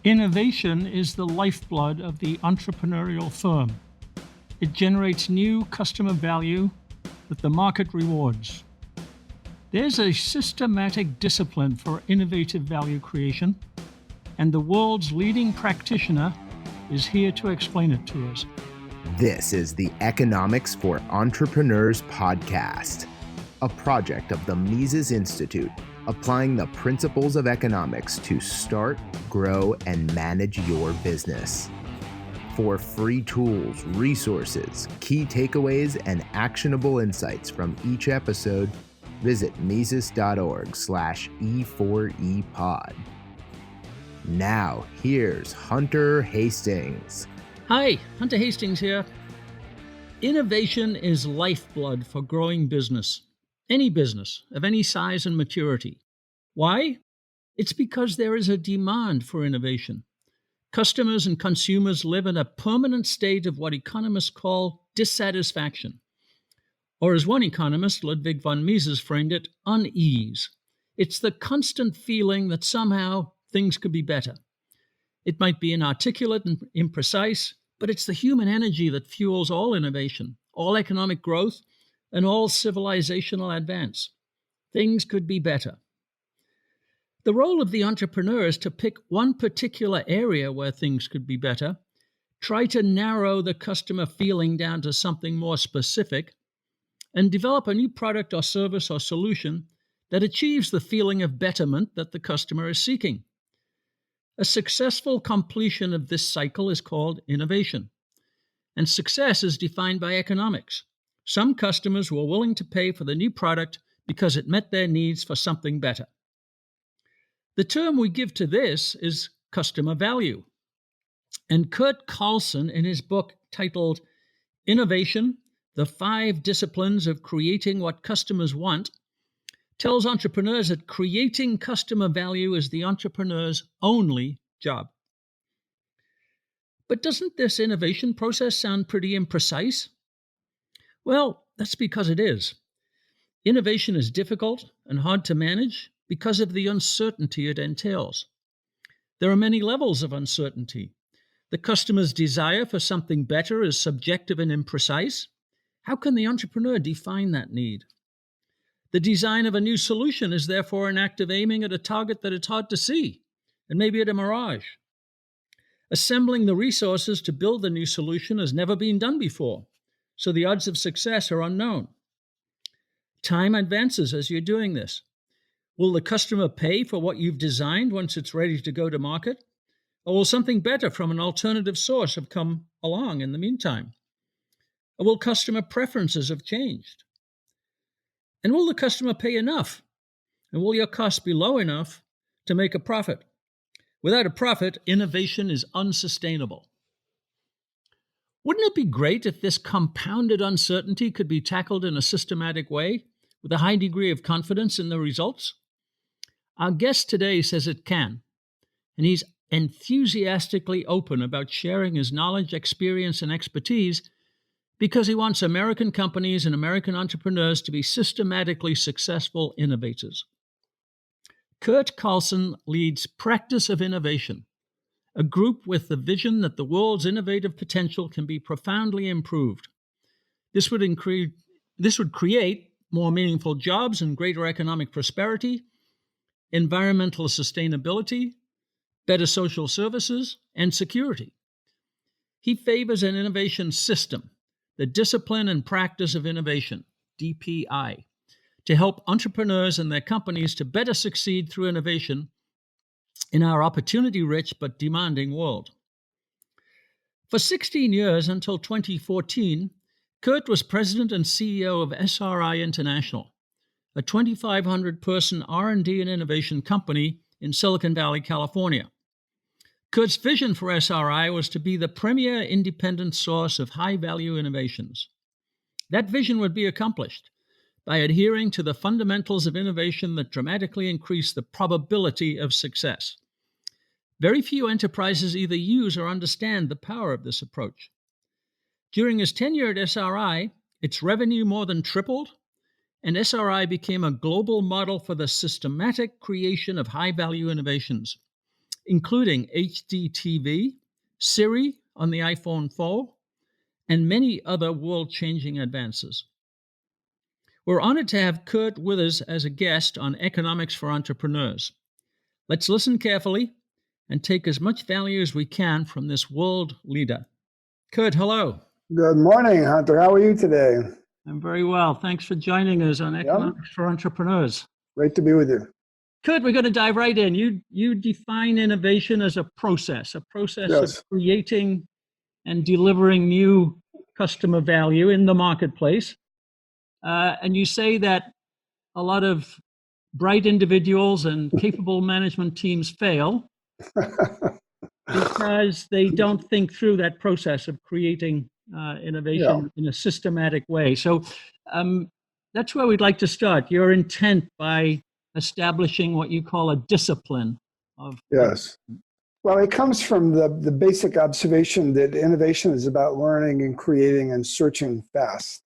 Innovation is the lifeblood of the entrepreneurial firm. It generates new customer value that the market rewards. There's a systematic discipline for innovative value creation, and the world's leading practitioner is here to explain it to us. This is the Economics for Entrepreneurs podcast, a project of the Mises Institute, applying the principles of economics to start, grow, and manage your business. For free tools, resources, key takeaways, and actionable insights from each episode, visit Mises.org/E4EPod. Now, here's Hunter Hastings. Hi, Hunter Hastings here. Innovation is lifeblood for growing business. Any business of any size and maturity. Why? It's because there is a demand for innovation. Customers and consumers live in a permanent state of what economists call dissatisfaction. Or as one economist, Ludwig von Mises, framed it, unease. It's the constant feeling that somehow things could be better. It might be inarticulate and imprecise, but it's the human energy that fuels all innovation, all economic growth, and all civilizational advance. Things could be better. The role of the entrepreneur is to pick one particular area where things could be better, try to narrow the customer feeling down to something more specific, and develop a new product or service or solution that achieves the feeling of betterment that the customer is seeking. A successful completion of this cycle is called innovation, and success is defined by economics. Some customers were willing to pay for the new product because it met their needs for something better. The term we give to this is customer value. And Curt Carlson, in his book titled Innovation, The 5 Disciplines of Creating What Customers Want, tells entrepreneurs that creating customer value is the entrepreneur's only job. But doesn't this innovation process sound pretty imprecise? Well, that's because it is. Innovation is difficult and hard to manage because of the uncertainty it entails. There are many levels of uncertainty. The customer's desire for something better is subjective and imprecise. How can the entrepreneur define that need? The design of a new solution is therefore an act of aiming at a target that it's hard to see, and maybe at a mirage. Assembling the resources to build the new solution has never been done before, so the odds of success are unknown. Time advances as you're doing this. Will the customer pay for what you've designed once it's ready to go to market? Or will something better from an alternative source have come along in the meantime? Or will customer preferences have changed? And will the customer pay enough? And will your costs be low enough to make a profit? Without a profit, innovation is unsustainable. Wouldn't it be great if this compounded uncertainty could be tackled in a systematic way with a high degree of confidence in the results? Our guest today says it can, and he's enthusiastically open about sharing his knowledge, experience, and expertise because he wants American companies and American entrepreneurs to be systematically successful innovators. Curt Carlson leads Practice of Innovation, a group with the vision that the world's innovative potential can be profoundly improved. This would create more meaningful jobs and greater economic prosperity, environmental sustainability, better social services, and security. He favors an innovation system, the discipline and practice of innovation, DPI, to help entrepreneurs and their companies to better succeed through innovation in our opportunity-rich but demanding world. For 16 years, until 2014, Curt was president and CEO of SRI International, a 2,500-person R&D and innovation company in Silicon Valley, California. Curt's vision for SRI was to be the premier independent source of high-value innovations. That vision would be accomplished by adhering to the fundamentals of innovation that dramatically increase the probability of success. Very few enterprises either use or understand the power of this approach. During his tenure at SRI, its revenue more than tripled, and SRI became a global model for the systematic creation of high-value innovations. including HDTV, Siri on the iPhone 4, and many other world-changing advances. We're honored to have Curt with us as a guest on Economics for Entrepreneurs. Let's listen carefully and take as much value as we can from this world leader. Curt, hello. Good morning, Hunter. How are you today? I'm very well. Thanks for joining us on Economics for Entrepreneurs. Great to be with you. Curt, we're going to dive right in. You define innovation as a process Yes. of creating and delivering new customer value in the marketplace. And you say that a lot of bright individuals and capable management teams fail because they don't think through that process of creating innovation in a systematic way. So that's where we'd like to start. Your intent by establishing what you call a discipline of. Yes. Well, it comes from the basic observation that innovation is about learning and creating and searching fast.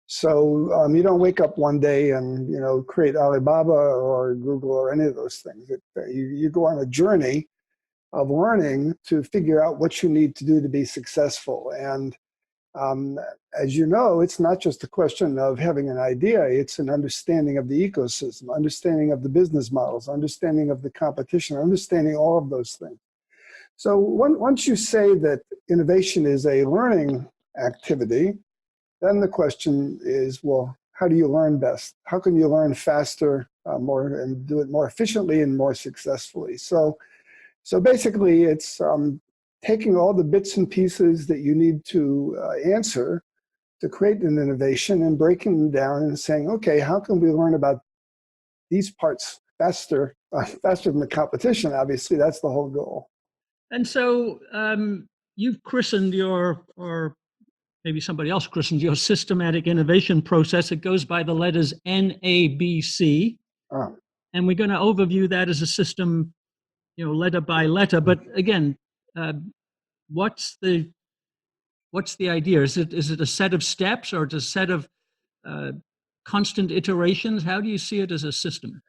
So you don't wake up one day and create Alibaba or Google or any of those things. You go on a journey of learning to figure out what you need to do to be successful. And as you know, it's not just a question of having an idea, it's an understanding of the ecosystem, understanding of the business models, understanding of the competition, understanding all of those things. So once you say that innovation is a learning activity, then the question is, well, how do you learn best? How can you learn faster, more, and do it more efficiently and more successfully? So basically, it's taking all the bits and pieces that you need to answer to create an innovation and breaking them down and saying, okay, how can we learn about these parts faster than the competition? Obviously, that's the whole goal. And so you've christened or maybe somebody else christened your systematic innovation process. It goes by the letters NABC. And we're going to overview that as a system, letter by letter. But again, what's the idea? Is it a set of steps or a set of constant iterations? How do you see it as a system?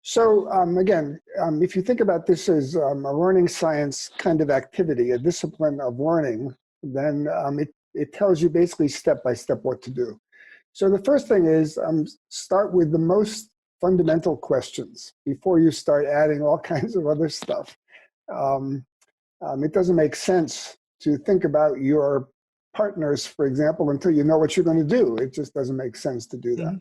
So again, if you think about this as a learning science kind of activity, a discipline of learning, then it tells you basically step by step what to do. So the first thing is start with the most fundamental questions before you start adding all kinds of other stuff. It doesn't make sense to think about your partners, for example, until you know what you're going to do. It just doesn't make sense to do that. Mm-hmm.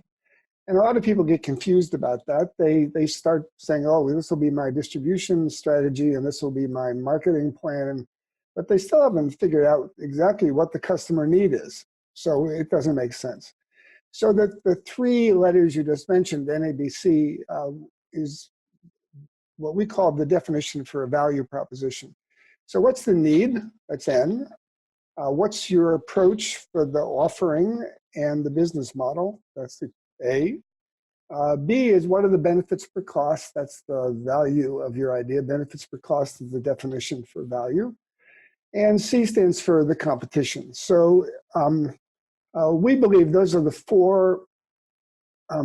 And a lot of people get confused about that. They start saying, oh, this will be my distribution strategy and this will be my marketing plan. But they still haven't figured out exactly what the customer need is. So it doesn't make sense. So the three letters you just mentioned, NABC, is what we call the definition for a value proposition. So what's the need? That's N. What's your approach for the offering and the business model? That's the A. B is what are the benefits per cost? That's the value of your idea. Benefits per cost is the definition for value. And C stands for the competition. So we believe those are the four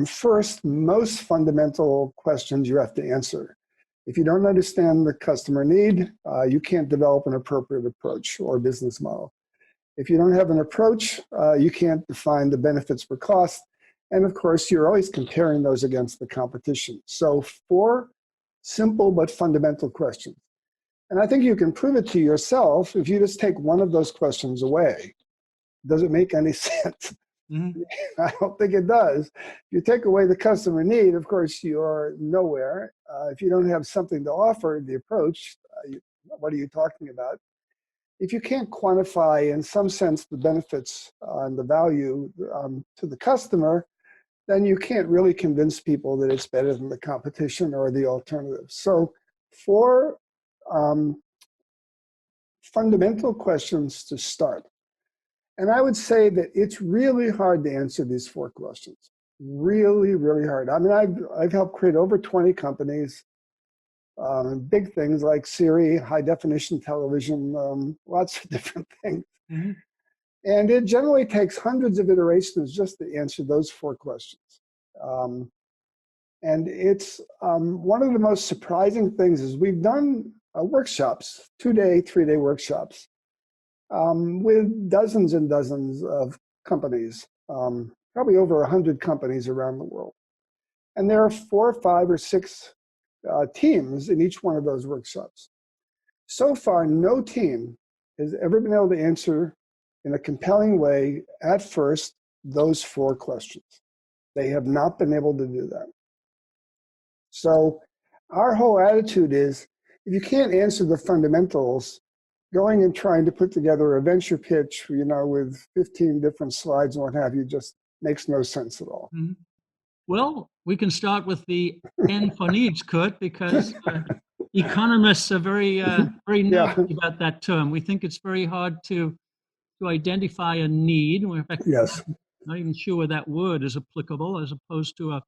first most fundamental questions you have to answer. If you don't understand the customer need, you can't develop an appropriate approach or business model. If you don't have an approach, you can't define the benefits per cost. And of course, you're always comparing those against the competition. So four simple but fundamental questions. And I think you can prove it to yourself if you just take one of those questions away. Does it make any sense? Mm-hmm. I don't think it does. If you take away the customer need, of course, you're nowhere. If you don't have something to offer, the approach, what are you talking about? If you can't quantify, in some sense, the benefits and the value to the customer, then you can't really convince people that it's better than the competition or the alternative. So four fundamental questions to start. And I would say that it's really hard to answer these four questions. Really, really hard. I mean, I've helped create over 20 companies, big things like Siri, high definition television, lots of different things. Mm-hmm. And it generally takes hundreds of iterations just to answer those four questions. And it's one of the most surprising things is we've done workshops, 2-day, 3-day workshops with dozens and dozens of companies, probably over 100 companies around the world. And there are 4, 5, or 6 teams in each one of those workshops. So far, no team has ever been able to answer in a compelling way at first those 4 questions. They have not been able to do that. So our whole attitude is, if you can't answer the fundamentals, going and trying to put together a venture pitch, with 15 different slides and what have you, just makes no sense at all. Mhm. Well, we can start with the N for needs, Curt, because economists are very Yeah. nervous about that term. We think it's very hard to identify a need. In fact, Yes. I'm not even sure that word is applicable, as opposed to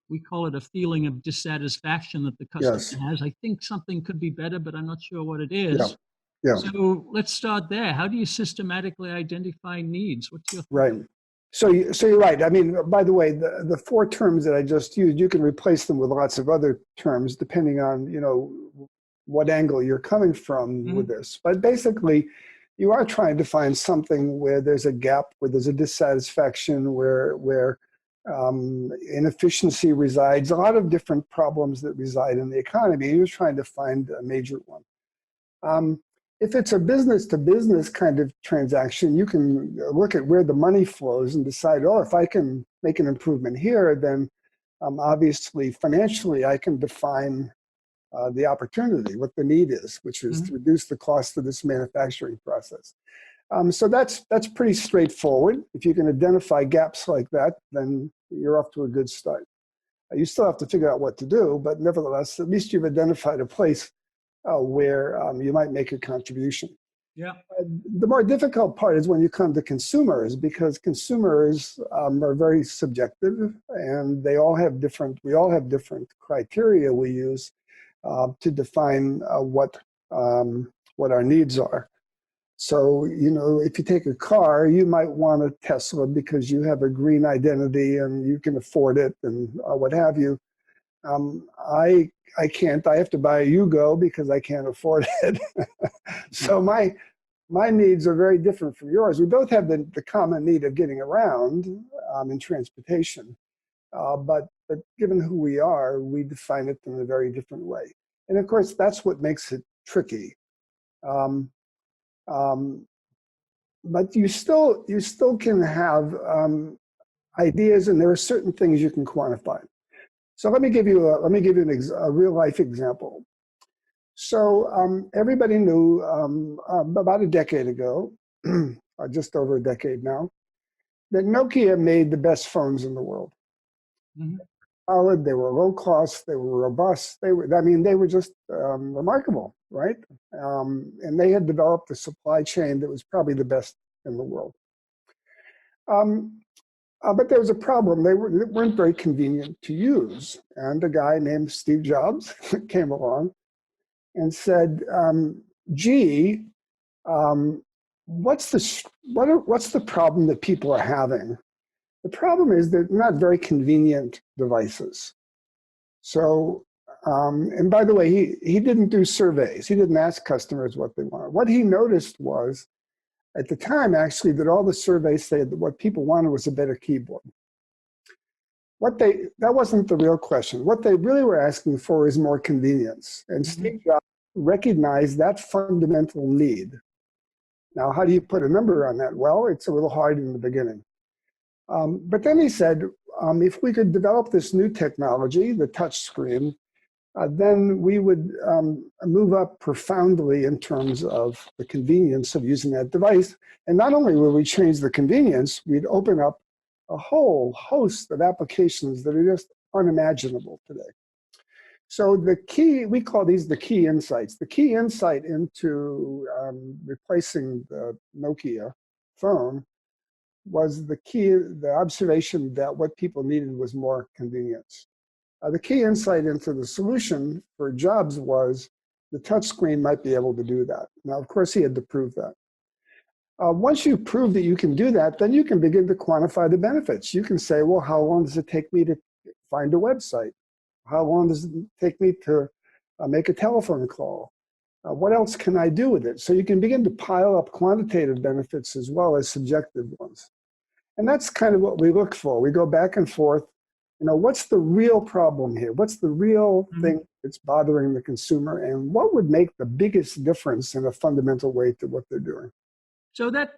we call it a feeling of dissatisfaction that the customer Yes. has. I think something could be better, but I'm not sure what it Yeah. is. Yeah. So let's start there. How do you systematically identify needs? What's your Right. So you're right. I mean, by the way, the 4 terms that I just used, you can replace them with lots of other terms depending on, what angle you're coming from with this. But basically, you are trying to find something where there's a gap, where there's a dissatisfaction, where inefficiency resides, a lot of different problems that reside in the economy. You're trying to find a major one. If it's a business-to-business kind of transaction, you can look at where the money flows and decide, oh, if I can make an improvement here, then obviously financially I can define the opportunity, what the need is, which is to reduce the cost of this manufacturing process. So that's pretty straightforward. If you can identify gaps like that, then you're off to a good start. You still have to figure out what to do, but nevertheless, at least you've identified a place where you might make a contribution. Yeah. The more difficult part is when you come to consumers, because consumers are very subjective, and we all have different criteria we use to define what our needs are. So, if you take a car, you might want a Tesla because you have a green identity and you can afford it and what have you. I can't. I have to buy a Yugo because I can't afford it. So my needs are very different from yours. We both have the common need of getting around in transportation, but given who we are, we define it in a very different way. And of course, that's what makes it tricky. But you still can have ideas, and there are certain things you can quantify. So let me give you a real life example. So everybody knew about a decade ago, or just over a decade now, that Nokia made the best phones in the world. Solid, they were low cost, they were robust, they were just remarkable, right? And they had developed a supply chain that was probably the best in the world. But there was a problem. They weren't very convenient to use. And a guy named Steve Jobs came along and said, gee, what's the problem that people are having? The problem is they're not very convenient devices. So, and by the way, he didn't do surveys. He didn't ask customers what they wanted. What he noticed was, at the time, actually, that all the surveys said that what people wanted was a better keyboard. That wasn't the real question. What they really were asking for is more convenience. And Steve Jobs recognized that fundamental need. Now, how do you put a number on that? Well, it's a little hard in the beginning. But then he said, if we could develop this new technology, the touch screen, then we would move up profoundly in terms of the convenience of using that device. And not only would we change the convenience, we'd open up a whole host of applications that are just unimaginable today. So the key, we call these the key insights. The key insight into replacing the Nokia phone was the observation that what people needed was more convenience. The key insight into the solution for Jobs was the touchscreen might be able to do that. Now, of course, he had to prove that. Once you prove that you can do that, then you can begin to quantify the benefits. You can say, well, how long does it take me to find a website? How long does it take me to make a telephone call? What else can I do with it? So you can begin to pile up quantitative benefits as well as subjective ones. And that's kind of what we look for. We go back and forth. What's the real problem here? What's the real thing that's bothering the consumer? And what would make the biggest difference in a fundamental way to what they're doing? So that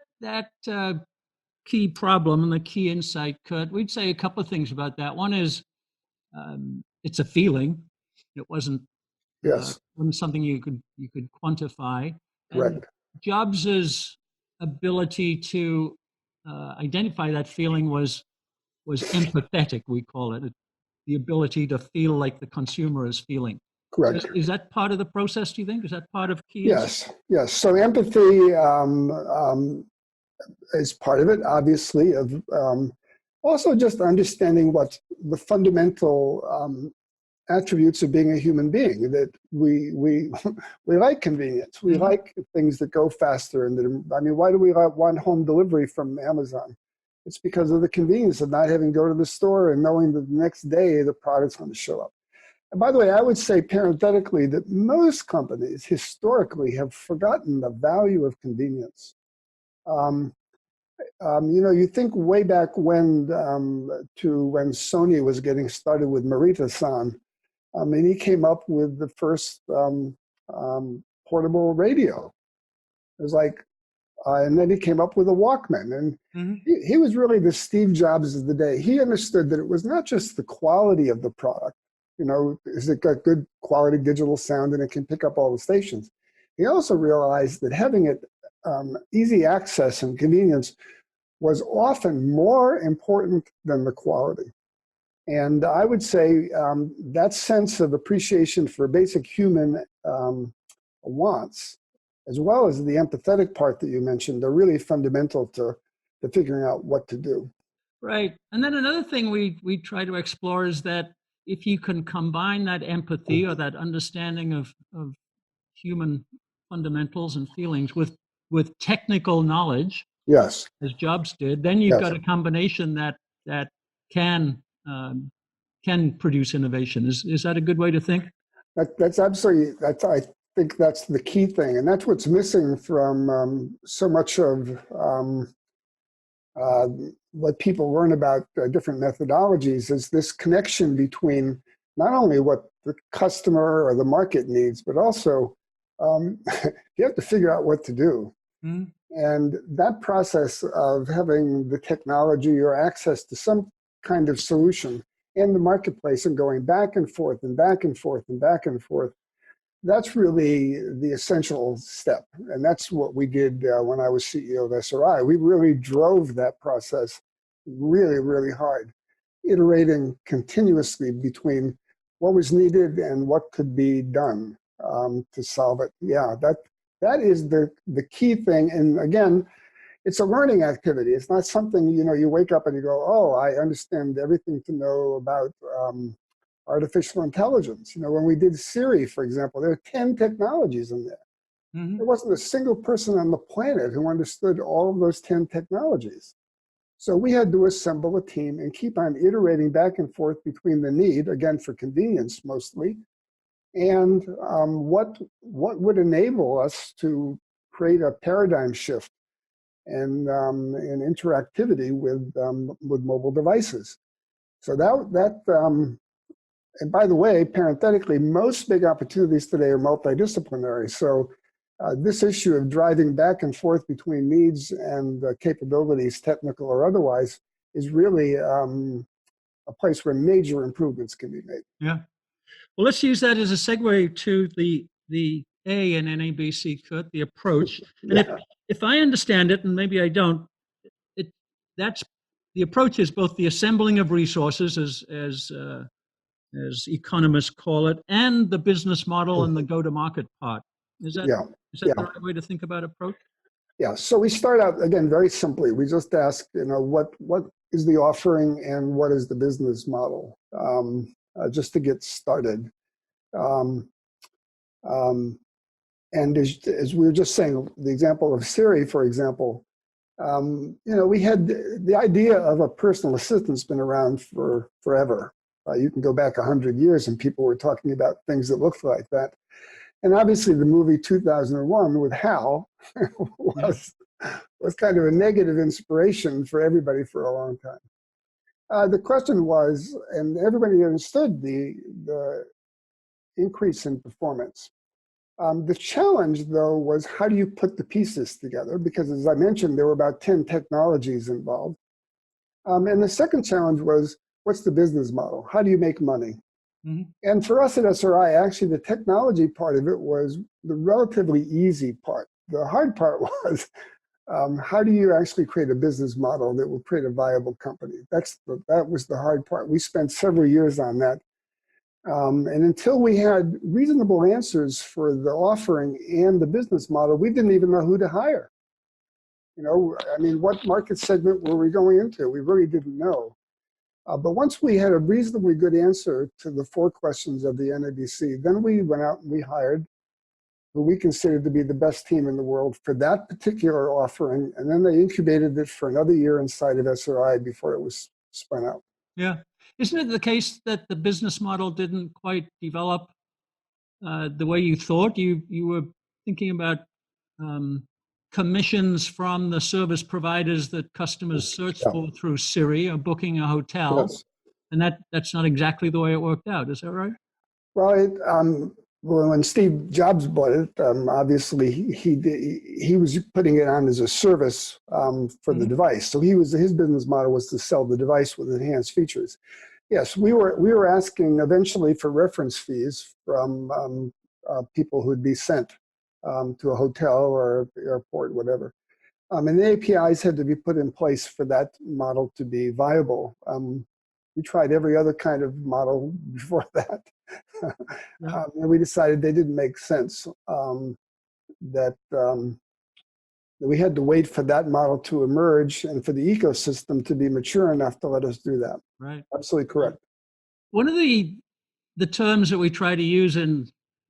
key problem and the key insight, Curt, we'd say a couple of things about that. One is it's a feeling. It wasn't Yes, something you could quantify. And correct. Jobs's ability to identify that feeling was empathetic. We call it the ability to feel like the consumer is feeling. Correct. Is that part of the process? Do you think? Is that part of key? Yes, yes. So empathy is part of it, obviously. Of also just understanding what the fundamental attributes of being a human being, that we like convenience. We like things that go faster. And why do we want home delivery from Amazon? It's because of the convenience of not having to go to the store and knowing that the next day the product's going to show up. And by the way, I would say parenthetically that most companies historically have forgotten the value of convenience. You think way back when when Sony was getting started with Morita-san. He came up with the first portable radio. It was like, and then he came up with a Walkman. And he was really the Steve Jobs of the day. He understood that it was not just the quality of the product. Is it got good quality digital sound and it can pick up all the stations? He also realized that having it easy access and convenience was often more important than the quality. And I would say that sense of appreciation for basic human wants, as well as the empathetic part that you mentioned, are really fundamental to figuring out what to do. Right. And then another thing we try to explore is that if you can combine that empathy or that understanding of human fundamentals and feelings with technical knowledge, yes, as Jobs did, then you've got a combination that can produce innovation. Is that a good way to think? That's absolutely. I think that's the key thing, and that's what's missing from so much of what people learn about different methodologies is this connection between not only what the customer or the market needs, but also you have to figure out what to do. And that process of having the technology or access to some kind of solution in the marketplace and going back and forth and back and forth and back and forth, that's really the essential step. And that's what we did when I was CEO of SRI. We really drove that process really, really hard, iterating continuously between what was needed and what could be done to solve it. Yeah, that is the key thing. And again, it's a learning activity. It's not something, you wake up and you go, oh, I understand everything to know about artificial intelligence. When we did Siri, for example, there are 10 technologies in there. There wasn't a single person on the planet who understood all of those 10 technologies. So we had to assemble a team and keep on iterating back and forth between the need, again, for convenience mostly, and what would enable us to create a paradigm shift and interactivity with mobile devices. So and by the way, parenthetically, most big opportunities today are multidisciplinary. So this issue of driving back and forth between needs and capabilities, technical or otherwise, is really a place where major improvements can be made. Yeah. Well, let's use that as a segue to the A in NABC, Curt, the approach. And if I understand it, and maybe I don't, that's the approach is both the assembling of resources, as economists call it, and the business model and the go-to-market part. Is that the right way to think about approach? Yeah. So we start out again very simply. We just ask, what is the offering and what is the business model, just to get started. And as we were just saying, the example of Siri, for example, we had the idea of a personal assistant's been around for forever. You can go back 100 years and people were talking about things that looked like that. And obviously the movie 2001 with Hal Yeah. was kind of a negative inspiration for everybody for a long time. The question was, and everybody understood the increase in performance. The challenge, though, was how do you put the pieces together? Because as I mentioned, there were about 10 technologies involved. And the second challenge was, what's the business model? How do you make money? Mm-hmm. And for us at SRI, actually, the technology part of it was the relatively easy part. The hard part was, how do you actually create a business model that will create a viable company? That was the hard part. We spent several years on that. And until we had reasonable answers for the offering and the business model, we didn't even know who to hire. You know, I mean, what market segment were we going into? We really didn't know. But once we had a reasonably good answer to the 4 questions of the NABC, then we went out and we hired who we considered to be the best team in the world for that particular offering. And then they incubated it for another year inside of SRI before it was spun out. Yeah. Isn't it the case that the business model didn't quite develop the way you thought? You were thinking about commissions from the service providers that customers search Yeah. for through Siri or booking a hotel, Yes. and that's not exactly the way it worked out. Is that right? Well, when Steve Jobs bought it, obviously he was putting it on as a service for the device. So his business model was to sell the device with enhanced features. Yes, we were asking eventually for reference fees from people who'd be sent to a hotel or airport, whatever. And the APIs had to be put in place for that model to be viable. We tried every other kind of model before that. Yeah. And we decided they didn't make sense, that we had to wait for that model to emerge and for the ecosystem to be mature enough to let us do that. Right. Absolutely correct. One of the terms that we try to use in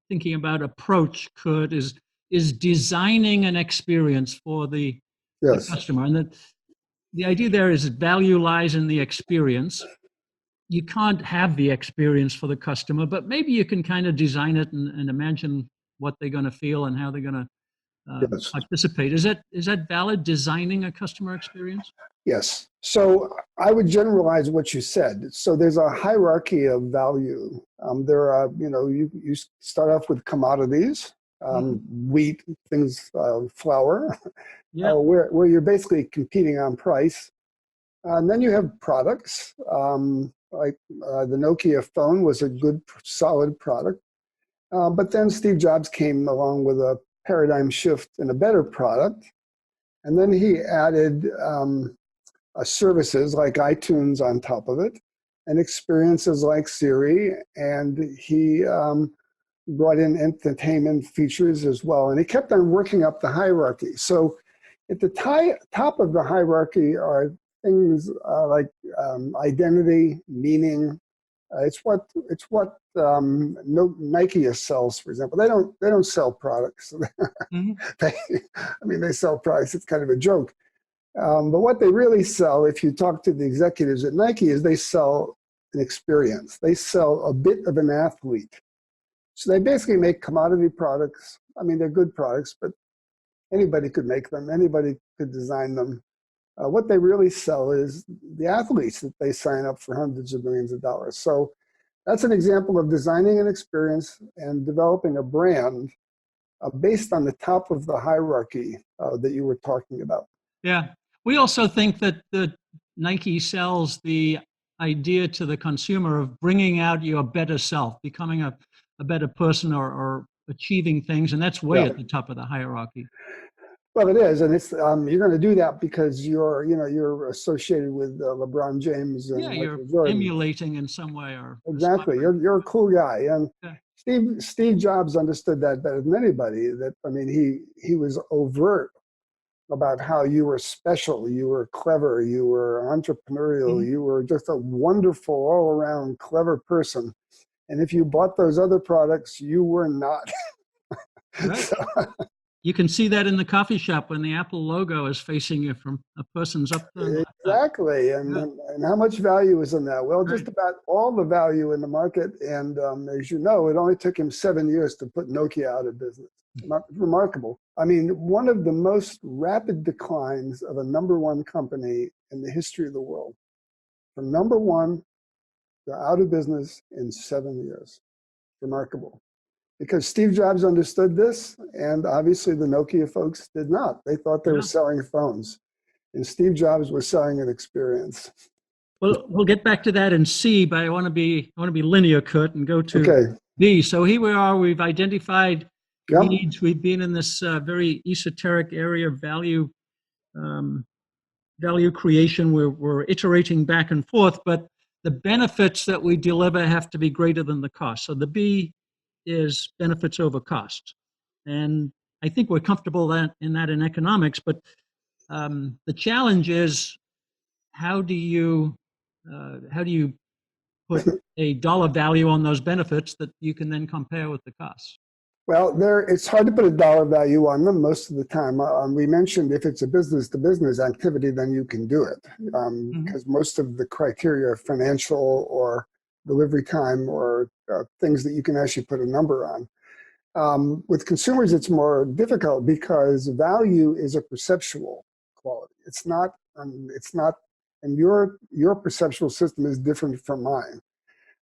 thinking about approach, Curt, is designing an experience for the Yes. customer. And the idea there is value lies in the experience. You can't have the experience for the customer, but maybe you can kind of design it and imagine what they're going to feel and how they're going to Yes. participate. Is that valid, designing a customer experience? Yes. So I would generalize what you said. So there's a hierarchy of value. There are, you start off with commodities, wheat, things, flour, Yeah. where you're basically competing on price. And then you have products, like the Nokia phone was a good, solid product. But then Steve Jobs came along with a paradigm shift and a better product. And then he added services like iTunes on top of it, and experiences like Siri, and he brought in entertainment features as well. And he kept on working up the hierarchy. So at the top of the hierarchy are things like identity, meaning. It's what Nike sells, for example. They don't sell products. They sell products. It's kind of a joke. But what they really sell, if you talk to the executives at Nike, is they sell an experience. They sell a bit of an athlete. So they basically make commodity products. I mean, they're good products, but anybody could make them. Anybody could design them. What they really sell is the athletes that they sign up for hundreds of millions of dollars. So that's an example of designing an experience and developing a brand based on the top of the hierarchy that you were talking about. Yeah. We also think that the Nike sells the idea to the consumer of bringing out your better self, becoming a better person or achieving things. And that's way at the top of the hierarchy. Well, it is, and it's you're going to do that because you're associated with LeBron James and you're Jordan. Emulating in some way, or exactly. You're a cool guy, and Steve Jobs understood that better than anybody. That he was overt about how you were special, you were clever, you were entrepreneurial, you were just a wonderful all-around clever person. And if you bought those other products, you were not. Right. You can see that in the coffee shop when the Apple logo is facing you from a person's up there. Exactly. And, Yeah. and how much value is in that? Well, Right. just about all the value in the market. And as you know, it only took him 7 years to put Nokia out of business. Remarkable. I mean, one of the most rapid declines of a number one company in the history of the world. From number one to out of business in 7 years. Remarkable. Because Steve Jobs understood this, and obviously the Nokia folks did not. They thought they were selling phones, and Steve Jobs was selling an experience. Well, we'll get back to that in C, but I want to be linear, Curt, and go to B. So here we are. We've identified needs. We've been in this very esoteric area of value creation. We're iterating back and forth, but the benefits that we deliver have to be greater than the cost. So the B is benefits over cost, and I think we're comfortable in economics. But the challenge is how do you put a dollar value on those benefits that you can then compare with the costs? Well, it's hard to put a dollar value on them most of the time. We mentioned if it's a business-to-business activity, then you can do it because most of the criteria are financial or delivery time or things that you can actually put a number on. With consumers, it's more difficult because value is a perceptual quality. It's not, and your perceptual system is different from mine.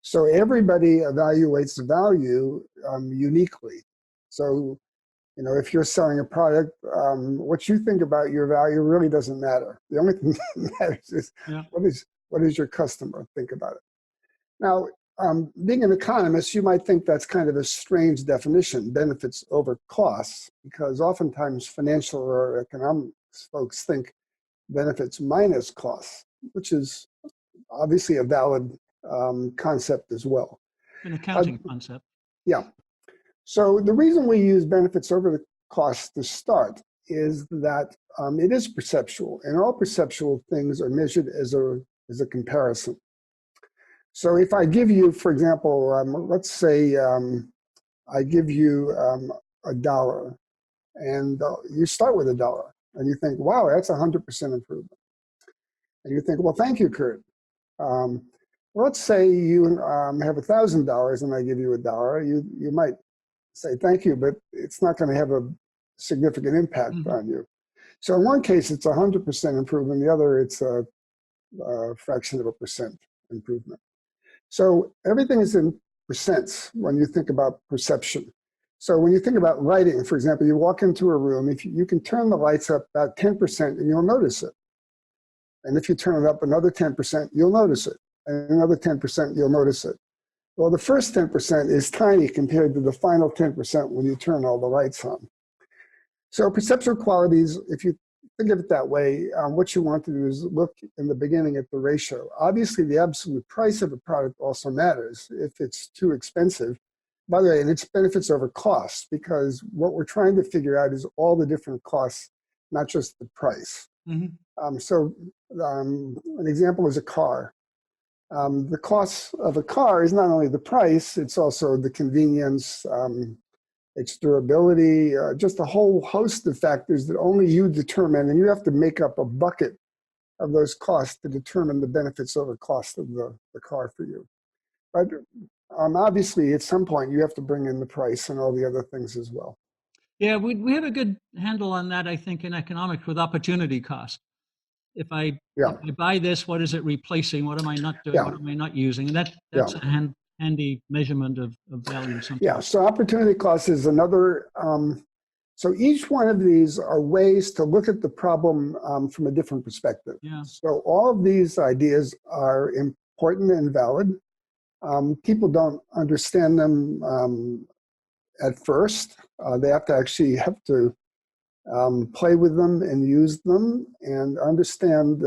So everybody evaluates the value uniquely. So, if you're selling a product, what you think about your value really doesn't matter. The only thing that matters is what does your customer think about it? Now, being an economist, you might think that's kind of a strange definition, benefits over costs, because oftentimes financial or economics folks think benefits minus costs, which is obviously a valid concept as well. An accounting concept. Yeah. So the reason we use benefits over the cost to start is that it is perceptual, and all perceptual things are measured as a comparison. So if I give you, for example, let's say I give you $1, and you start with $1, and you think, wow, that's 100% improvement. And you think, well, thank you, Curt. Let's say you have $1,000 and I give you $1. You might say thank you, but it's not going to have a significant impact on you. So in one case, it's 100% improvement. The other, it's a fraction of a percent improvement. So everything is in percents when you think about perception. So when you think about lighting, for example, you walk into a room, if you can turn the lights up about 10% and you'll notice it. And if you turn it up another 10%, you'll notice it. And another 10%, you'll notice it. Well, the first 10% is tiny compared to the final 10% when you turn all the lights on. So perceptual qualities, if you think of it that way, what you want to do is look in the beginning at the ratio. Obviously, the absolute price of a product also matters if it's too expensive. By the way, and it's benefits over costs, because what we're trying to figure out is all the different costs, not just the price. So an example is a car. The cost of a car is not only the price, it's also the convenience, its durability, just a whole host of factors that only you determine, and you have to make up a bucket of those costs to determine the benefits over cost of the car for you. But obviously, at some point, you have to bring in the price and all the other things as well. Yeah, we have a good handle on that, I think, in economics with opportunity cost. If I buy this, what is it replacing? What am I not doing? What am I not using? And that's a handy measurement of value sometimes. Yeah, so opportunity cost is another. So each one of these are ways to look at the problem from a different perspective. So all of these ideas are important and valid. People don't understand them at first. They have to play with them and use them and understand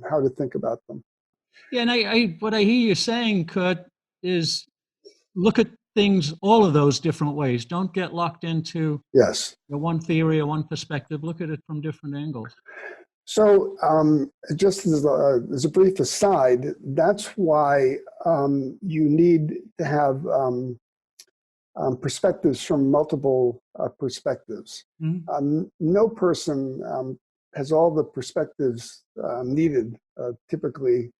how to think about them. Yeah, and what I hear you saying, Curt, is look at things all of those different ways. Don't get locked into one theory or one perspective. Look at it from different angles. So just as a brief aside, that's why you need to have perspectives from multiple perspectives. No person has all the perspectives needed, typically.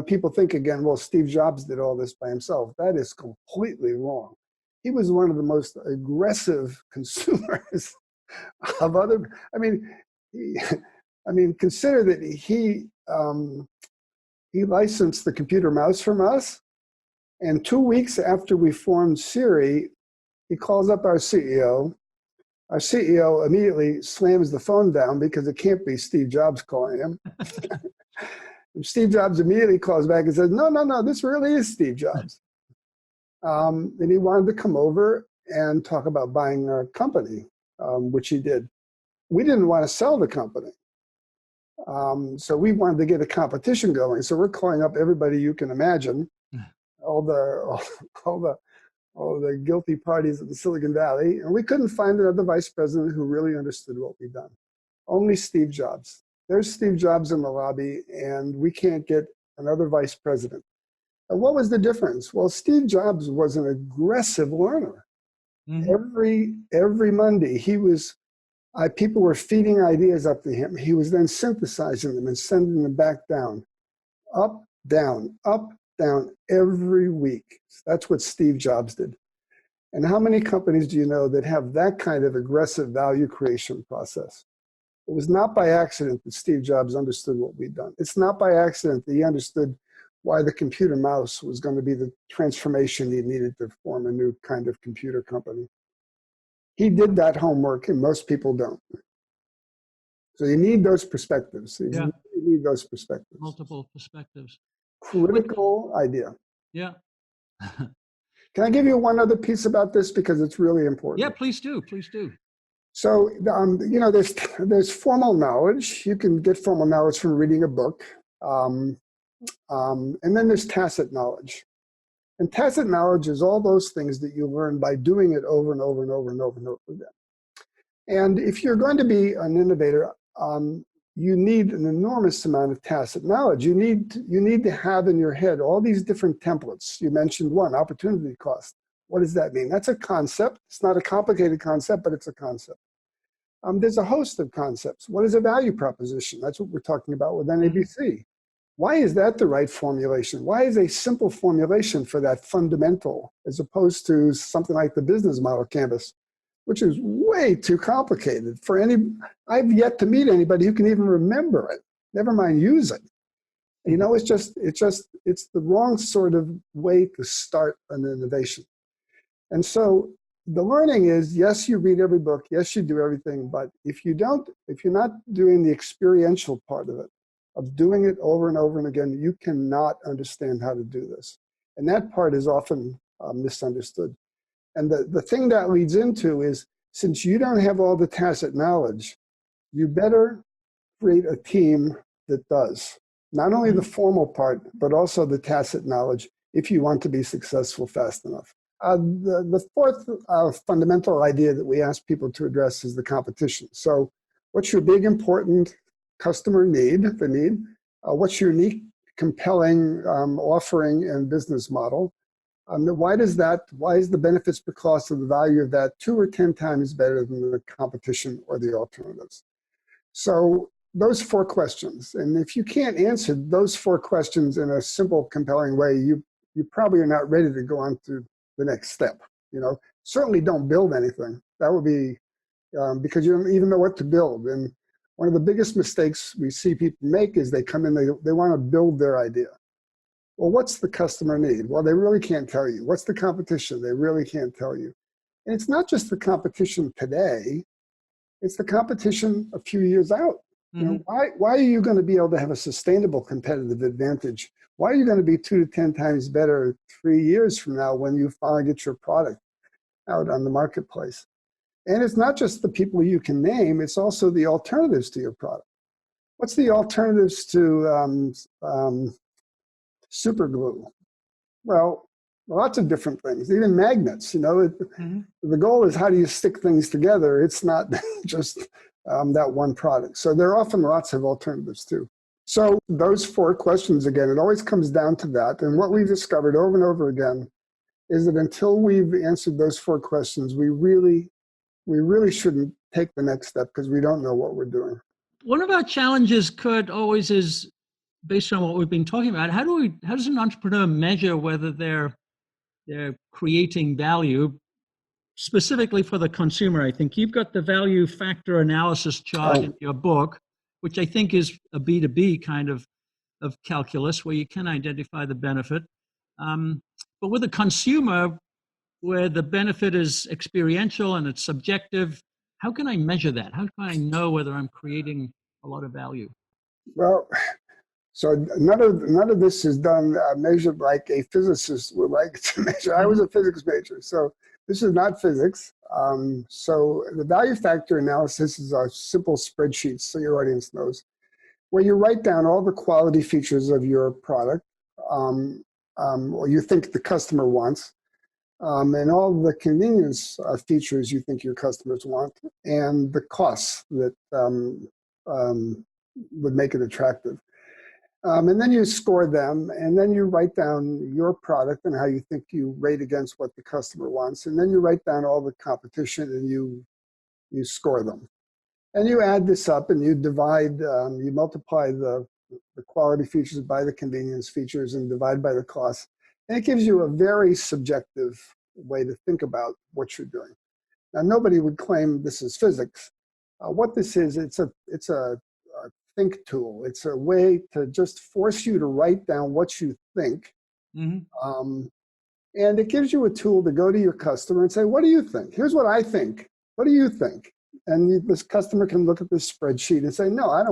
People think again, well, Steve Jobs did all this by himself. That is completely wrong. He was one of the most aggressive consumers of other, consider that he licensed the computer mouse from us, and 2 weeks after we formed Siri, he calls up our CEO. Our CEO immediately slams the phone down because it can't be Steve Jobs calling him. And Steve Jobs immediately calls back and says, no, this really is Steve Jobs. And he wanted to come over and talk about buying our company, which he did. We didn't want to sell the company. So we wanted to get a competition going. So we're calling up everybody you can imagine, all the guilty parties of the Silicon Valley, and we couldn't find another vice president who really understood what we'd done. Only Steve Jobs. There's Steve Jobs in the lobby, and we can't get another vice president. And what was the difference? Well, Steve Jobs was an aggressive learner. Every Monday, people were feeding ideas up to him. He was then synthesizing them and sending them back down, up, down, every week. That's what Steve Jobs did. And how many companies do you know that have that kind of aggressive value creation process? It was not by accident that Steve Jobs understood what we'd done. It's not by accident that he understood why the computer mouse was going to be the transformation he needed to form a new kind of computer company. He did that homework, and most people don't. So you need those perspectives. You need those perspectives. Multiple perspectives. Critical idea. Yeah. Can I give you one other piece about this, because it's really important? Yeah, please do. Please do. So, there's formal knowledge. You can get formal knowledge from reading a book. And then there's tacit knowledge. And tacit knowledge is all those things that you learn by doing it over and over and over and over and over again. And if you're going to be an innovator, you need an enormous amount of tacit knowledge. You need to have in your head all these different templates. You mentioned one, opportunity cost. What does that mean? That's a concept. It's not a complicated concept, but it's a concept. There's a host of concepts. What is a value proposition? That's what we're talking about with NABC. Why is that the right formulation? Why is a simple formulation for that fundamental, as opposed to something like the business model canvas, which is way too complicated for I've yet to meet anybody who can even remember it, never mind use it. It's the wrong sort of way to start an innovation. And so the learning is, yes, you read every book, yes, you do everything, but if you're not doing the experiential part of it, of doing it over and over and again, you cannot understand how to do this. And that part is often misunderstood. And the thing that leads into is, since you don't have all the tacit knowledge, you better create a team that does. Not only the formal part, but also the tacit knowledge, if you want to be successful fast enough. The fourth fundamental idea that we ask people to address is the competition. So what's your big, important customer need, what's your unique, compelling offering and business model? Why is the benefits per cost of the value of that 2 or 10 times better than the competition or the alternatives? So those 4 questions, and if you can't answer those 4 questions in a simple, compelling way, you probably are not ready to go on to the next step. Certainly don't build anything. That would be because you don't even know what to build. And one of the biggest mistakes we see people make is they come in, they want to build their idea. Well, what's the customer need? Well, they really can't tell you. What's the competition? They really can't tell you. And it's not just the competition today, it's the competition a few years out. Why are you going to be able to have a sustainable competitive advantage? Why are you going to be 2 to 10 times better 3 years from now when you finally get your product out on the marketplace? And it's not just the people you can name, it's also the alternatives to your product. What's the alternatives to super glue? Well, lots of different things, even magnets. The goal is, how do you stick things together? It's not just that one product. So there are often lots of alternatives too. So those 4 questions, again, it always comes down to that. And what we've discovered over and over again is that until we've answered those 4 questions, we really shouldn't take the next step because we don't know what we're doing. One of our challenges, Curt, always is based on what we've been talking about. How does an entrepreneur measure whether they're creating value specifically for the consumer? I think you've got the value factor analysis chart in your book, which I think is a B2B kind of calculus where you can identify the benefit. But with a consumer, where the benefit is experiential and it's subjective, how can I measure that? How can I know whether I'm creating a lot of value? Well, so none of this is done measured like a physicist would like to measure. I was a physics major, so this is not physics. So the value factor analysis is a simple spreadsheet, so your audience knows, where you write down all the quality features of your product, or you think the customer wants, and all the convenience features you think your customers want, and the costs that would make it attractive. And then you score them, and then you write down your product and how you think you rate against what the customer wants, and then you write down all the competition and you score them. And you add this up and you divide, you multiply the quality features by the convenience features and divide by the cost. And it gives you a very subjective way to think about what you're doing. Now, nobody would claim this is physics. What this is, it's a think tool. It's a way to just force you to write down what you think. And it gives you a tool to go to your customer and say, what do you think? Here's what I think. What do you think? And this customer can look at this spreadsheet and say, no, I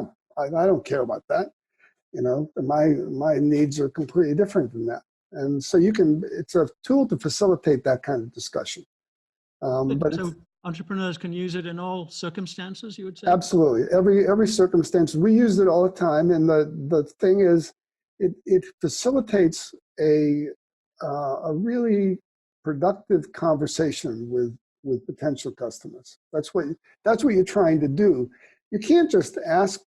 don't care about that. You know, my needs are completely different than that. And so it's a tool to facilitate that kind of discussion. So entrepreneurs can use it in all circumstances, you would say? Absolutely. Every circumstance. We use it all the time. And the thing is, it facilitates a really productive conversation with potential customers. That's what you're trying to do. You can't just ask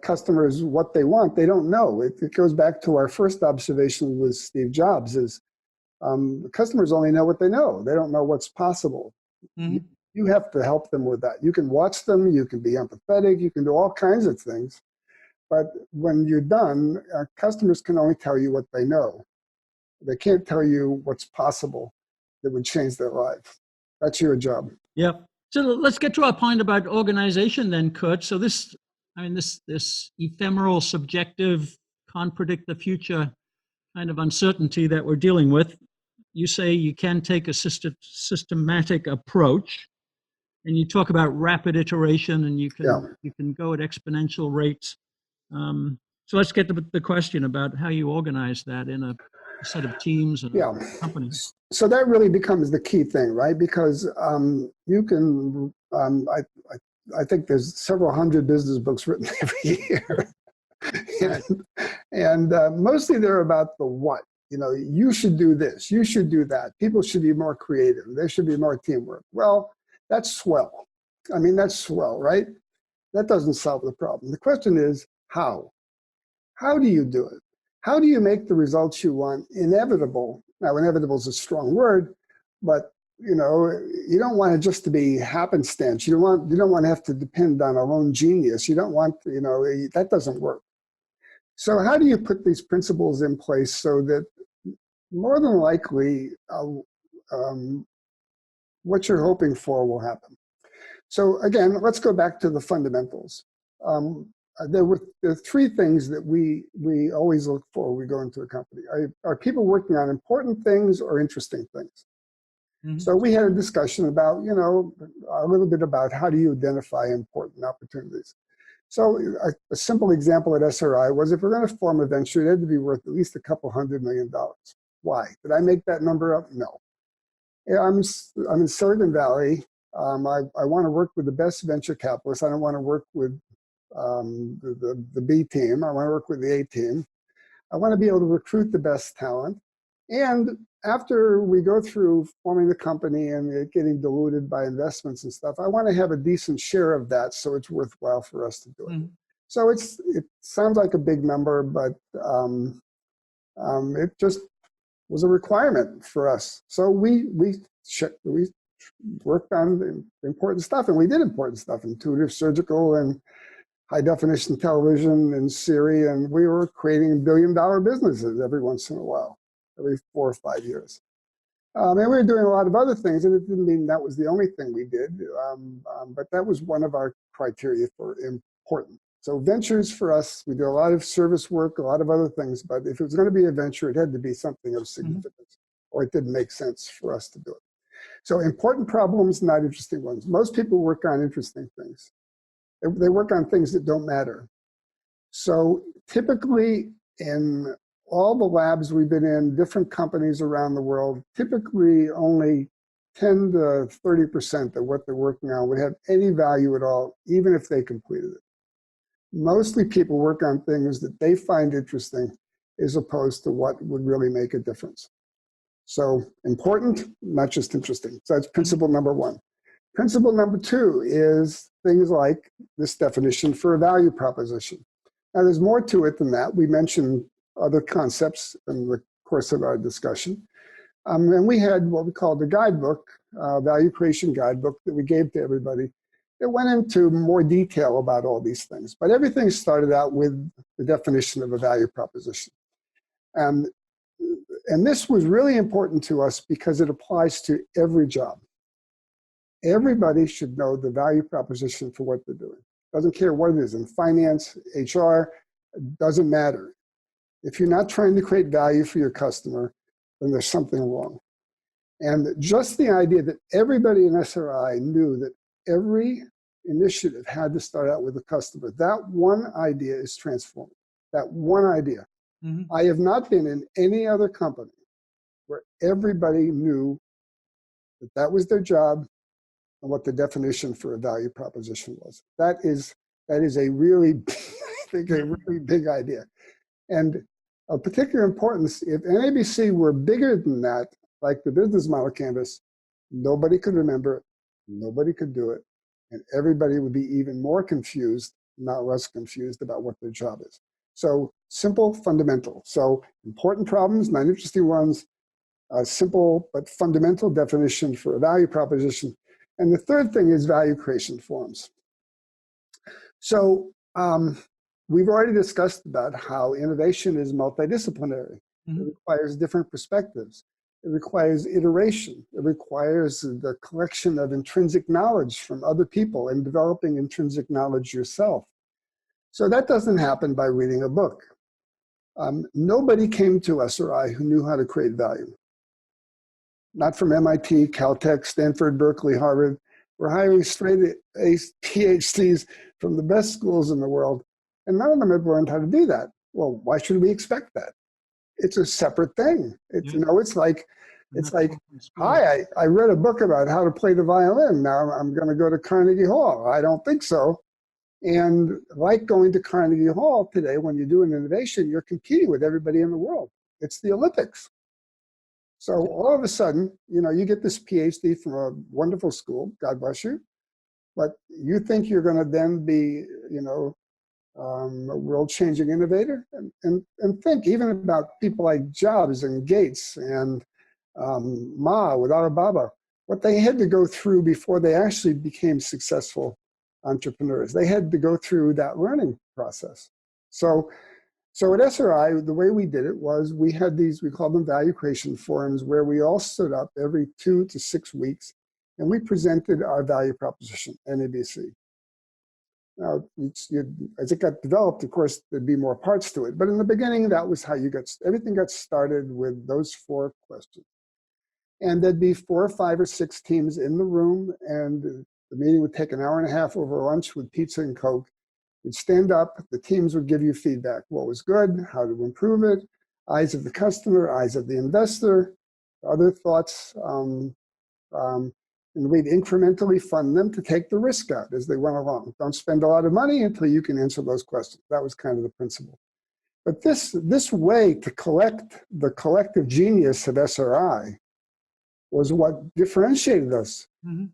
customers what they want. They don't know. It goes back to our first observation with Steve Jobs is customers only know what they know. They don't know what's possible. You have to help them with that. You can watch them, you can be empathetic, you can do all kinds of things. But when you're done, customers can only tell you what they know. They can't tell you what's possible that would change their life. That's your job. Yeah. So let's get to our point about organization then, Curt. So this ephemeral, subjective, can't predict the future kind of uncertainty that we're dealing with. You say you can take a systematic approach, and you talk about rapid iteration, and you can go at exponential rates. So let's get to the question about how you organize that in a set of teams and companies. So that really becomes the key thing, right? Because you can, I think there's several hundred business books written every year. and mostly they're about the what. You know, you should do this, you should do that. People should be more creative. There should be more teamwork. Well, that's swell. I mean, that's swell, right? That doesn't solve the problem. The question is how? How do you do it? How do you make the results you want inevitable? Now, inevitable is a strong word, but you know, you don't want it just to be happenstance. You don't want to have to depend on a lone genius. You don't want, you know, that doesn't work. So how do you put these principles in place so that more than likely what you're hoping for will happen? So again, let's go back to the fundamentals. There are 3 things that we always look for when we go into a company. Are people working on important things or interesting things? So we had a discussion about, you know, a little bit about how do you identify important opportunities. So a simple example at SRI was if we're going to form a venture, it had to be worth at least $200 million. Why? Did I make that number up? No. I'm in Silicon Valley. I want to work with the best venture capitalists. I don't want to work with the B team. I want to work with the A team. I want to be able to recruit the best talent. And after we go through forming the company and it getting diluted by investments and stuff, I want to have a decent share of that so it's worthwhile for us to do it. So it sounds like a big number, but it just was a requirement for us. So we worked on the important stuff, and we did important stuff, intuitive surgical and high definition television and Siri, and we were creating billion-dollar businesses every once in a while, every 4 or 5 years. And we were doing a lot of other things, and it didn't mean that was the only thing we did, but that was one of our criteria for important. So ventures for us, we did a lot of service work, a lot of other things, but if it was going to be a venture, it had to be something of significance, or it didn't make sense for us to do it. So important problems, not interesting ones. Most people work on interesting things. They work on things that don't matter. So typically in all the labs we've been in, different companies around the world, typically only 10 to 30% of what they're working on would have any value at all, even if they completed it. Mostly people work on things that they find interesting as opposed to what would really make a difference. So important, not just interesting. So that's principle number one. Principle number two is things like this definition for a value proposition. Now there's more to it than that. We mentioned other concepts in the course of our discussion. And we had what we called the guidebook, value creation guidebook that we gave to everybody. It went into more detail about all these things, but everything started out with the definition of a value proposition. And this was really important to us because it applies to every job. Everybody should know the value proposition for what they're doing. Doesn't care what it is, in finance, HR, doesn't matter. If you're not trying to create value for your customer, then there's something wrong. And just the idea that everybody in SRI knew that every initiative had to start out with a customer, that one idea is transformative. That one idea. I have not been in any other company where everybody knew that that was their job and what the definition for a value proposition was. That is a really, I think, a really big idea. And of particular importance, if NABC were bigger than that, like the business model canvas, nobody could remember it, nobody could do it, and everybody would be even more confused, not less confused about what their job is. So simple, fundamental. So important problems, not interesting ones, simple but fundamental definition for a value proposition. And the third thing is value creation forms. So we've already discussed about how innovation is multidisciplinary. It requires different perspectives. It requires iteration. It requires the collection of intrinsic knowledge from other people and developing intrinsic knowledge yourself. So that doesn't happen by reading a book. Nobody came to SRI who knew how to create value. Not from MIT, Caltech, Stanford, Berkeley, Harvard. We're hiring straight A PhDs from the best schools in the world, and none of them have learned how to do that. Well, why should we expect that? It's a separate thing. It's, you know, it's like, hi, I read a book about how to play the violin. Now I'm going to go to Carnegie Hall. I don't think so. And like going to Carnegie Hall today, when you do an innovation, you're competing with everybody in the world. It's the Olympics. So all of a sudden, you know, you get this PhD from a wonderful school, God bless you, but you think you're going to then be, you know, a world-changing innovator? And think even about people like Jobs and Gates and Ma with Alibaba, what they had to go through before they actually became successful entrepreneurs. They had to go through that learning process. So at SRI, the way we did it was we had these, we called them value creation forums, where we all stood up every 2 to 6 weeks and we presented our value proposition, NABC. Now, as it got developed, of course, there'd be more parts to it. But in the beginning, that was how everything got started with those 4 questions. And there'd be 4 or 5 or 6 teams in the room, and the meeting would take an hour and a half over lunch with pizza and Coke. You'd stand up, the teams would give you feedback. What was good, how to improve it, eyes of the customer, eyes of the investor, other thoughts. And we'd incrementally fund them to take the risk out as they went along. Don't spend a lot of money until you can answer those questions. That was kind of the principle. But this way to collect the collective genius of SRI was what differentiated us,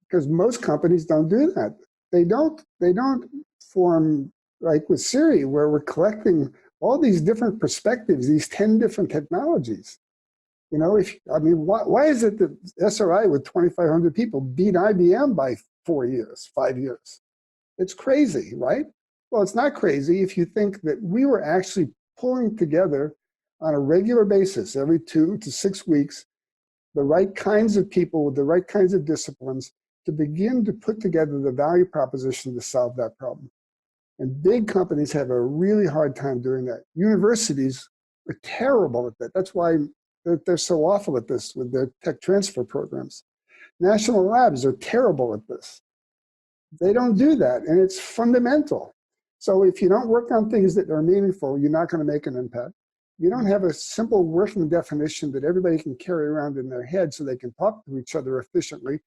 because most companies don't do that. They don't form, like with Siri, where we're collecting all these different perspectives, these 10 different technologies. You know, why is it that SRI with 2,500 people beat IBM by 4 years, 5 years? It's crazy, right? Well, it's not crazy if you think that we were actually pulling together on a regular basis, every 2 to 6 weeks, the right kinds of people with the right kinds of disciplines to begin to put together the value proposition to solve that problem. And big companies have a really hard time doing that. Universities are terrible at that. That's why they're so awful at this with their tech transfer programs. National labs are terrible at this. They don't do that, and it's fundamental. So if you don't work on things that are meaningful, you're not going to make an impact. You don't have a simple working definition that everybody can carry around in their head so they can talk to each other efficiently,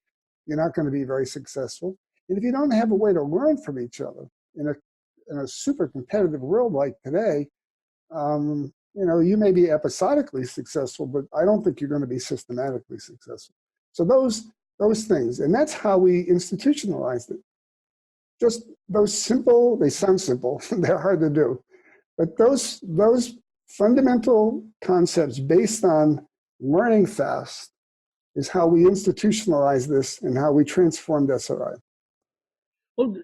you're not going to be very successful. And if you don't have a way to learn from each other in a super competitive world like today, you know, you may be episodically successful, but I don't think you're going to be systematically successful. So those things, and that's how we institutionalized it. Just those simple, they sound simple, they're hard to do, but those fundamental concepts based on learning fast is how we institutionalize this and how we transformed SRI. Well,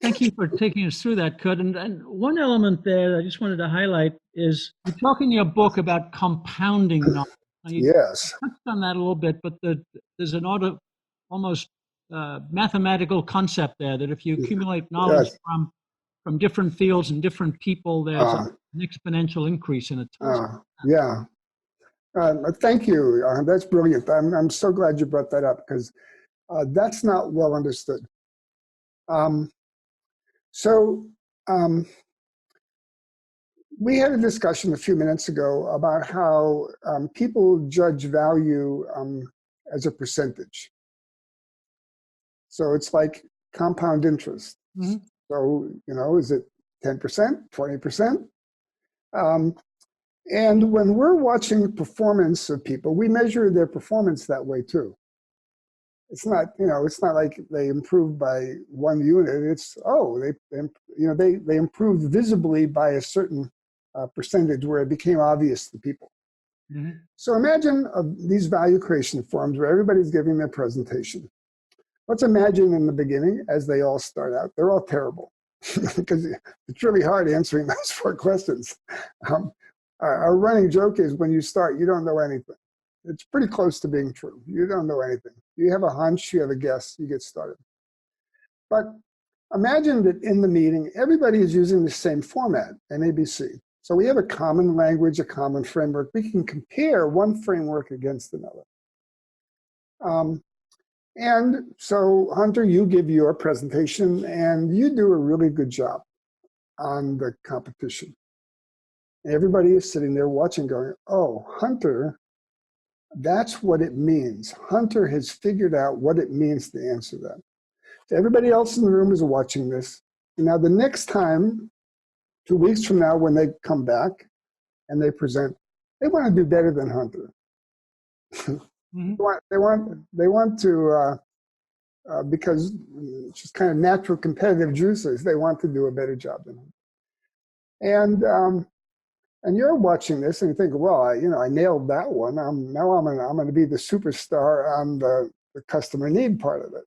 thank you for taking us through that, Curt. And one element there that I just wanted to highlight is you talk in your book about compounding knowledge. Yes. Touched on that a little bit, but there's an almost mathematical concept there that if you accumulate knowledge from different fields and different people, there's an exponential increase in it. Yeah. Thank you. That's brilliant. I'm so glad you brought that up because that's not well understood. We had a discussion a few minutes ago about how people judge value as a percentage. So it's like compound interest. Mm-hmm. So, you know, is it 10%, 20%? And when we're watching the performance of people, we measure their performance that way too. It's not, you know, it's not like they improved by 1 unit. It's, they improved visibly by a certain percentage where it became obvious to people. Mm-hmm. So imagine these value creation forums where everybody's giving their presentation. Let's imagine in the beginning, as they all start out, they're all terrible because it's really hard answering those 4 questions. Our running joke is when you start, you don't know anything. It's pretty close to being true. You don't know anything. You have a hunch, you have a guess, you get started. But imagine that in the meeting, everybody is using the same format, NABC. So we have a common language, a common framework. We can compare one framework against another. And so, Hunter, you give your presentation, and you do a really good job on the competition. Everybody is sitting there watching going, oh, Hunter, that's what it means. Hunter has figured out what it means to answer that. So everybody else in the room is watching this. And now the next time, 2 weeks from now, when they come back and they present, they want to do better than Hunter. Mm-hmm. They want to, because it's just kind of natural competitive juices, they want to do a better job than him. And you're watching this and you think, well, I nailed that one. Now I'm going to be the superstar on the customer need part of it.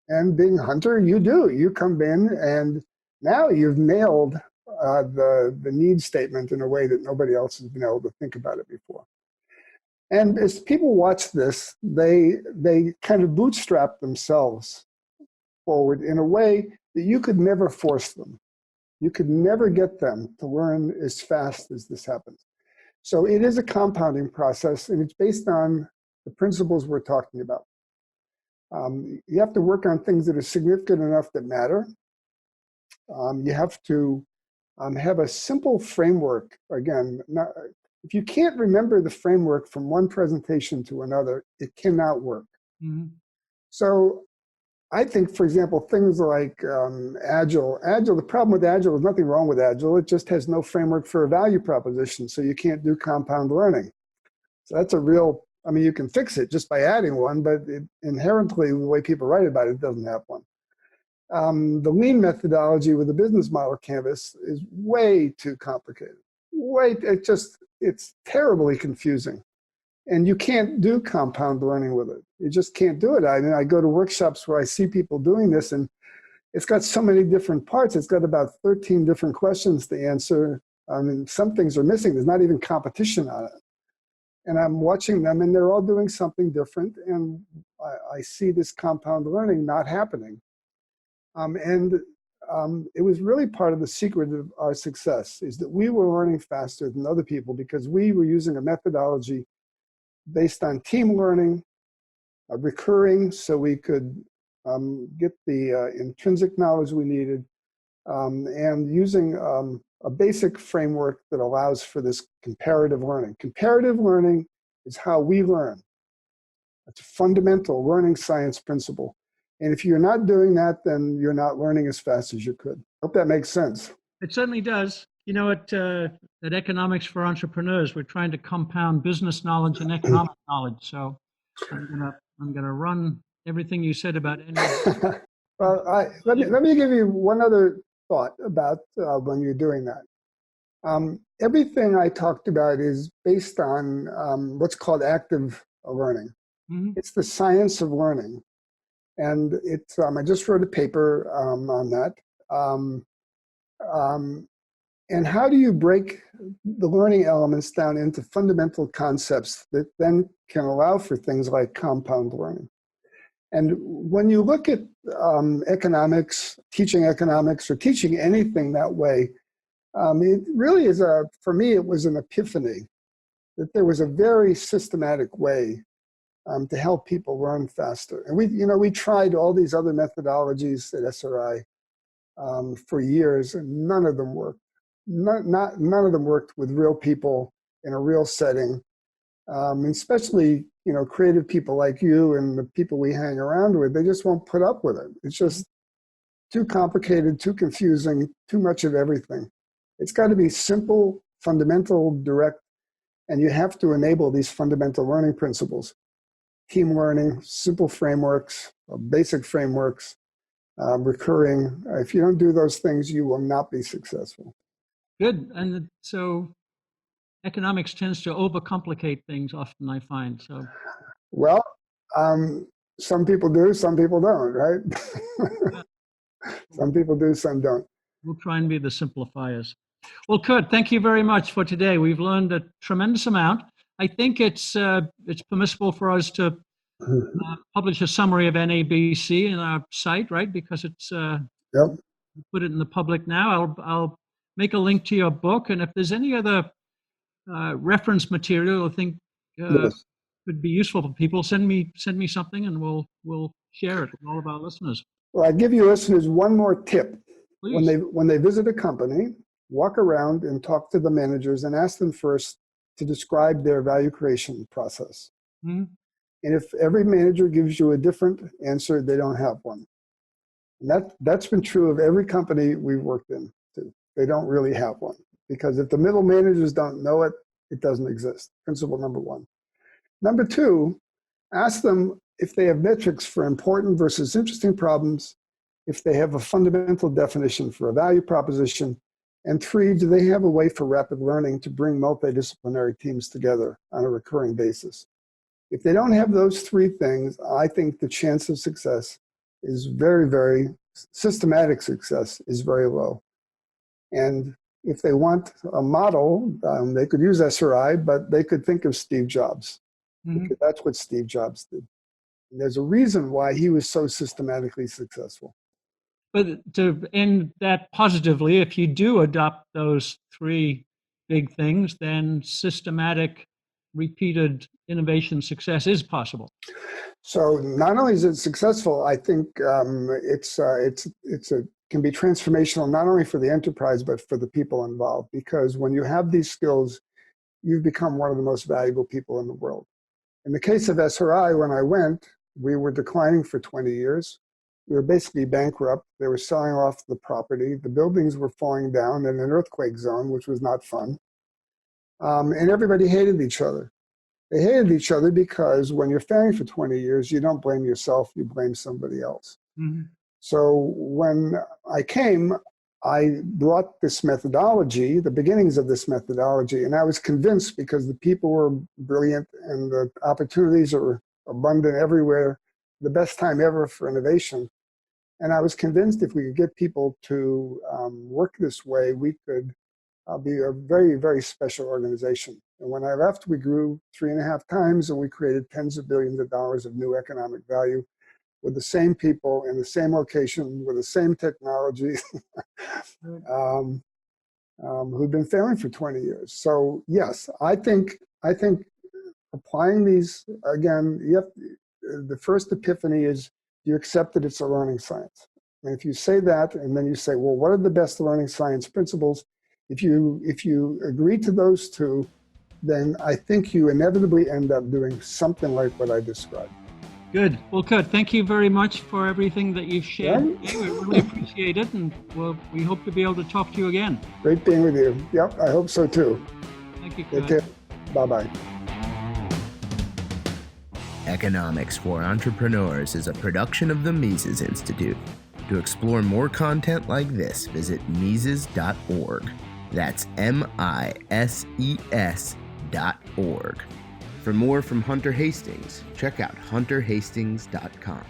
And being Hunter, you come in and now you've nailed the need statement in a way that nobody else has been able to think about it before. And as people watch this, they kind of bootstrap themselves forward in a way that you could never force them. You could never get them to learn as fast as this happens. So it is a compounding process, and it's based on the principles we're talking about. You have to work on things that are significant enough that matter. You have to have a simple framework. Again, if you can't remember the framework from one presentation to another, it cannot work. Mm-hmm. So I think, for example, things like Agile, the problem with Agile is nothing wrong with Agile. It just has no framework for a value proposition, so you can't do compound learning. So that's a real, you can fix it just by adding one, but inherently, the way people write about it doesn't have one. The lean methodology with the business model canvas is way too complicated. It's terribly confusing. And you can't do compound learning with it. You just can't do it. I mean, I go to workshops where I see people doing this, and it's got so many different parts. It's got about 13 different questions to answer. I mean, some things are missing. There's not even competition on it. And I'm watching them, and they're all doing something different. And I see this compound learning not happening. It was really part of the secret of our success, is that we were learning faster than other people because we were using a methodology based on team learning, recurring, so we could get the intrinsic knowledge we needed, and using a basic framework that allows for this comparative learning. Comparative learning is how we learn. It's a fundamental learning science principle. And if you're not doing that, then you're not learning as fast as you could. Hope that makes sense. It certainly does. You know, at Economics for Entrepreneurs, we're trying to compound business knowledge and economic knowledge. So I'm gonna run everything you said about any. Well, let me give you one other thought about when you're doing that. Everything I talked about is based on what's called active learning. Mm-hmm. It's the science of learning. And it's, I just wrote a paper on that. And how do you break the learning elements down into fundamental concepts that then can allow for things like compound learning? And when you look at economics, or teaching anything that way, it really is for me, it was an epiphany that there was a very systematic way to help people learn faster. And we tried all these other methodologies at SRI for years, and none of them worked. None of them worked with real people in a real setting, especially creative people like you and the people we hang around with. They just won't put up with it. It's just too complicated, too confusing, too much of everything. It's got to be simple, fundamental, direct, and you have to enable these fundamental learning principles. Team learning, simple frameworks, basic frameworks, recurring. If you don't do those things, you will not be successful. Good. And so economics tends to overcomplicate things often, I find. So, well, some people do, some people don't, right? yeah. Some people do, some don't. We'll try and be the simplifiers. Well, Curt, thank you very much for today. We've learned a tremendous amount. I think it's permissible for us to publish a summary of NABC in our site, right? Because it's Yep. put it in the public now. I'll make a link to your book, and if there's any other reference material I think Yes. could be useful for people, send me something, and we'll share it with all of our listeners. Well, I give you listeners one more tip. Please. When they visit a company, walk around and talk to the managers and ask them first to describe their value creation process. Mm-hmm. And if every manager gives you a different answer, they don't have one. And that's been true of every company we've worked in too. They don't really have one, because if the middle managers don't know it, it doesn't exist. Principle number one. Number two, ask them if they have metrics for important versus interesting problems, if they have a fundamental definition for a value proposition, and three, do they have a way for rapid learning to bring multidisciplinary teams together on a recurring basis? If they don't have those three things, I think the chance of success is very, very, systematic success is very low. And if they want a model, they could use SRI, but they could think of Steve Jobs. Mm-hmm. Because that's what Steve Jobs did. And there's a reason why he was so systematically successful. But to end that positively, if you do adopt those three big things, then systematic, repeated innovation success is possible. So not only is it successful, I think it can be transformational not only for the enterprise but for the people involved. Because when you have these skills, you've become one of the most valuable people in the world. In the case of SRI, when I went, we were declining for 20 years. We were basically bankrupt. They were selling off the property. The buildings were falling down in an earthquake zone, which was not fun. And everybody hated each other. They hated each other because when you're failing for 20 years, you don't blame yourself, you blame somebody else. Mm-hmm. So when I came, I brought this methodology, the beginnings of this methodology, and I was convinced because the people were brilliant and the opportunities are abundant everywhere, the best time ever for innovation. And I was convinced if we could get people to work this way, we could be a very, very special organization. And when I left, we grew 3.5 times and we created tens of billions of dollars of new economic value with the same people in the same location, with the same technology, who've been failing for 20 years. So yes, I think applying these, again, the first epiphany is you accept that it's a learning science. And if you say that, and then you say, well, what are the best learning science principles? If you agree to those two, then I think you inevitably end up doing something like what I described. Good. Well, Curt, thank you very much for everything that you've shared today. We really appreciate it, and we hope to be able to talk to you again. Great being with you. Yep, I hope so too. Thank you, Curt. Take care. Bye-bye. Economics for Entrepreneurs is a production of the Mises Institute. To explore more content like this, visit Mises.org. That's MISES.org. For more from Hunter Hastings, check out hunterhastings.com.